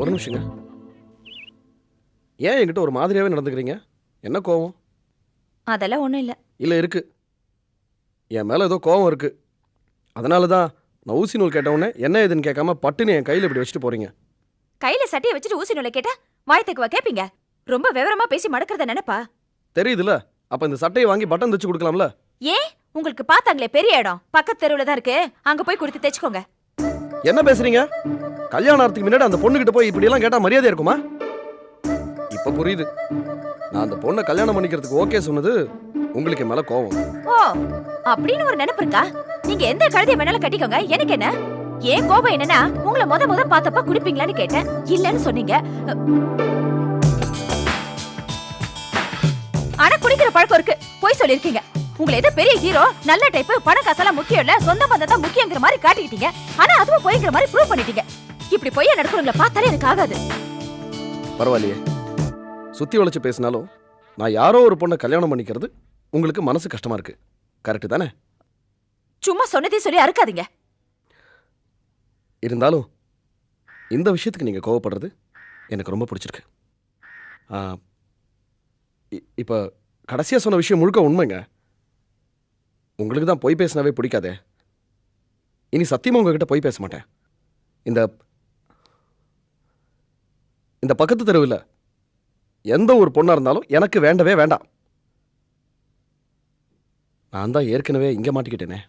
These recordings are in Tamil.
ஒரு நிமிஷங்க. ஏன் என்கிட்ட ஒரு மாதிரியாவே நடந்துக்கிறீங்க? என்ன கோவம்? அதெல்லாம் ஒண்ணும் இல்ல. இல்லை இருக்கு. என் மேலே ஏதோ கோவம் இருக்கு. அதனால தான் நான் ஊசி நூல் கேட்ட உடனே என்ன ஏதுன்னு கேட்காம பட்டுன்னு என் கையில் இப்படி வச்சுட்டு போறீங்க. கையில சட்டையை வச்சுட்டு ஊசி நூலை கேட்டா வாய் தக்குவா கேப்பீங்க. ரொம்ப விவரமா பேசி மடக்கிறத நினைப்பா? தெரியுதுல, அப்ப இந்த சட்டையை வாங்கி பட்டன் தச்சு கொடுக்கலாம்ல. ஏன் உங்களுக்கு பார்த்தாங்களே பெரிய இடம் பக்கத்து தெருவுல தான் இருக்கு, அங்க போய் கொடுத்து தைச்சுக்கோங்க. என்ன பேசுறீங்க? கல்யாணத்துக்கு முன்னாடி அந்த பொண்ணுகிட்ட போய் இப்படி எல்லாம் கேட்டா மரியாதை இருக்குமா? இப்ப புரியுது. நான் அந்த பொண்ணை கல்யாணம் பண்ணிக்கிறதுக்கு ஓகே சொன்னது உங்களுக்கு மேல கோவம். ஓ, அப்படின்னு ஒரு நினைப்பு இருக்கா? நீங்க எந்த கழுதையை வேணாலும் கட்டிக்கோங்க, எனக்கு என்ன? ஏன் கோபம் என்னன்னா, உங்களை முத பார்த்தப்ப குடிப்பீங்களான்னு கேட்டேன், இல்லன்னு சொன்னீங்க. ஆனா குடிக்கிற பழக்கம் இருக்கு, போய் சொல்லிருக்கீங்க. உங்களை ஏதோ பெரிய ஹீரோ, நல்ல டைப், பண காசெல்லாம் முக்கியம் இல்ல, சொந்த பந்தம் தான் முக்கியங்கிற மாதிரி காட்டிக்கிட்டீங்க. ஆனா அதுவும் போய்ங்கிற மாதிரி ப்ரூவ் பண்ணிட்டீங்க. இப்படி பொய்யா நடக்கிறவங்களை பார்த்தாலே எனக்கு ஆகாது. பரவாயில்லையே, சுத்தி வளைச்சு பேசினாலும் நான் யாரோ ஒரு பொண்ணை கல்யாணம் பண்ணிக்கிறது உங்களுக்கு மனசு கஷ்டமா இருக்கு. கரெக்ட் தானே? சும்மா சொன்னதே சொல்லி அறுக்காதீங்க. இருந்தாலும் இந்த விஷயத்துக்கு நீங்க கோவப்படுறது எனக்கு ரொம்ப பிடிச்சிருக்கு. இப்ப கடைசியா சொன்ன விஷயம் முழுக்க உண்மைங்க. உங்களுக்கு தான் பொய் பேசினாவே பிடிக்காதே. இனி சத்தியமா உங்ககிட்ட பொய் பேச மாட்டேன். இந்த பக்கத்து தெருவில் எந்த ஒரு பொண்ணா இருந்தாலும் எனக்கு வேண்டவே வேண்டாம். நான் தான் ஏற்கனவே இங்க மாட்டிக்கிட்டேனே.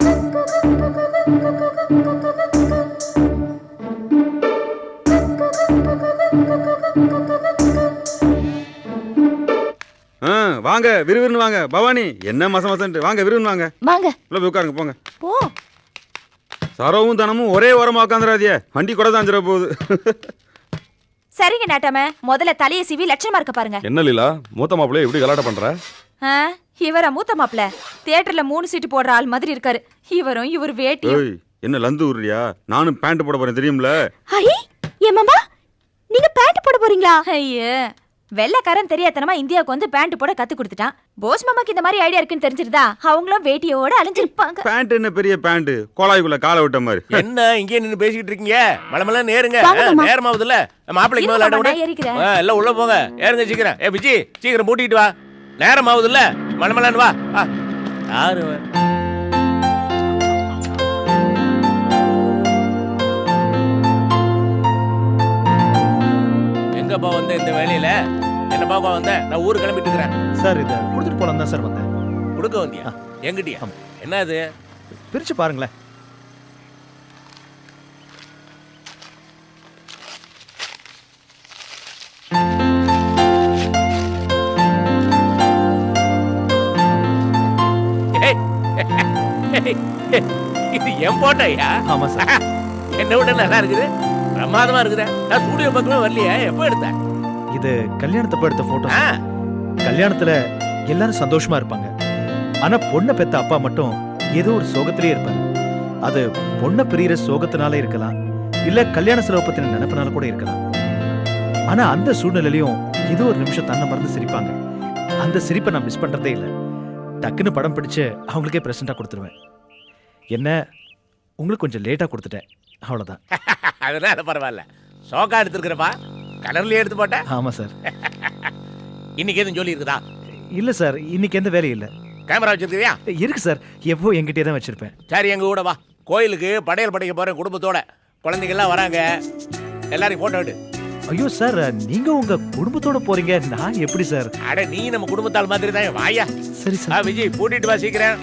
வாங்க, விறுவிறுன்னு வாங்க. பவானி, என்ன மசமசன்ட்டு வாங்க, விறுவிறுன்னு வாங்க. வாங்க, உள்ள போய் உட்காருங்க, போங்க. போ. சரவும் தனமும் ஒரே ஓரமா உட்காந்துடாதியே, வண்டி கூட தான் அஞ்சிட போகுது. சரிங்க நாட்டாம, முதல்ல தலையை சிவி லட்சணமா இருக்க பாருங்க. என்ன லீலா, மூத்த மாப்பிள்ளைய எப்படி கலாட்ட பண்ற? இவரா மூத்த மாப்பிள்ள? தியேட்டர்ல 3 சீட்டு போடுற ஆள் மாதிரி இருக்காரு. இவரும் இவர் வேட்டியும். என்ன லந்து உருறியா? நானும் பேண்ட் போட போறேன் தெரியும்ல. ஐ ஏமாமா, நீங்க பேண்ட் போட போறீங்களா? ஐயே, வெள்ளைக்காரன் தெரியாதனமா இந்தியாவுக்கு வந்து பேண்ட் போட கத்து கொடுத்துட்டான். போஸ் மாமாக்கு இந்த மாதிரி ஐடியா இருக்குன்னு தெரிஞ்சிருந்தா அவங்களும் வேட்டியோட அலைஞ்சிருப்பாங்க. பேண்ட் என்ன பெரிய பேண்ட், கோலாய்க்குள்ள காலை விட்ட மாதிரி. என்ன இங்கே நின்னு பேசிக்கிட்டு இருக்கீங்க? மலமல நேருங்க, நேரமாவதுல மாப்பிள்ளைக்கு முதல்ல ஆட விட. எல்லாம் உள்ள போங்க, ஏறுங்க சீக்கிரம். விஜி சீக்கிரம் பூட்டிட்டு வா, நேரமாவதுல. மலமலன்னு வா. யாரு எங்கப்பா வந்த இந்த வேலையில? என்னப்பா வந்த? நான் ஊரு கிளம்பிட்டு இருக்கிறேன் சார். இதை கொடுத்துட்டு போலாம் தான் சார் வந்தேன். கொடுக்க வந்தியா? எங்கிட்டியா? என்ன அது? பிரிச்சு பாருங்களேன். இது என் போட்டோயா? ஆமா சார். என்ன விட நல்லா இருக்குது, பிரமாதமா இருக்குது. நான் ஸ்டூடியோ பக்கமே வரலையே, எப்போ எடுத்தேன்? இது கல்யாணத்தப்ப எடுத்த போட்டோ. கல்யாணத்துல எல்லாரும் சந்தோஷமா இருப்பாங்க. ஆனா பொண்ணை பெத்த அப்பா மட்டும் ஏதோ ஒரு சோகத்திலே இருப்பாரு. அது பொண்ணை பிரியிற சோகத்தினால இருக்கலாம், இல்ல கல்யாண செலவு பத்தின நினைப்பனால கூட இருக்கலாம். ஆனா அந்த சூழ்நிலையிலையும் ஏதோ ஒரு நிமிஷம் தன்னை மறந்து சிரிப்பாங்க. அந்த சிரிப்பை நான் மிஸ் பண்றதே இல்லை. டக்குன்னு படம் பிடிச்சு அவங்களுக்கே பிரசண்டா கொடுத்துருவேன். என்ன உங்களுக்கு கொஞ்சம் லேட்டா கொடுத்துட்டேன், அவ்வளவுதான். அதனால பரவாயில்ல. சோக்கா எடுத்துருக்கிறப்பா, கலர்லயே எடுத்து போட்டேன். ஆமா சார். இன்னைக்கு எதுவும் சொல்லி இருக்குதா? இல்ல சார், இன்னைக்கு எந்த வேலையும் இல்ல. கேமரா வச்சிருக்கியா? இருக்கு சார், எப்போ என்கிட்டயே தான் வச்சிருப்பேன். சரி, எங்க கூட வா, கோயிலுக்கு படையல் படைக்க போறேன் குடும்பத்தோட. குழந்தைங்க எல்லாம் வராங்க, எல்லாரையும் போட்டோ எடு. ஐயோ சார், நீங்க உங்க குடும்பத்தோட போறீங்க, நான் எப்படி சார்? அட நீ நம்ம குடும்பத்தால் மாதிரி தான். வாயா. சரி சார். விஜய் கூட்டிட்டு வா சீக்கிரம்.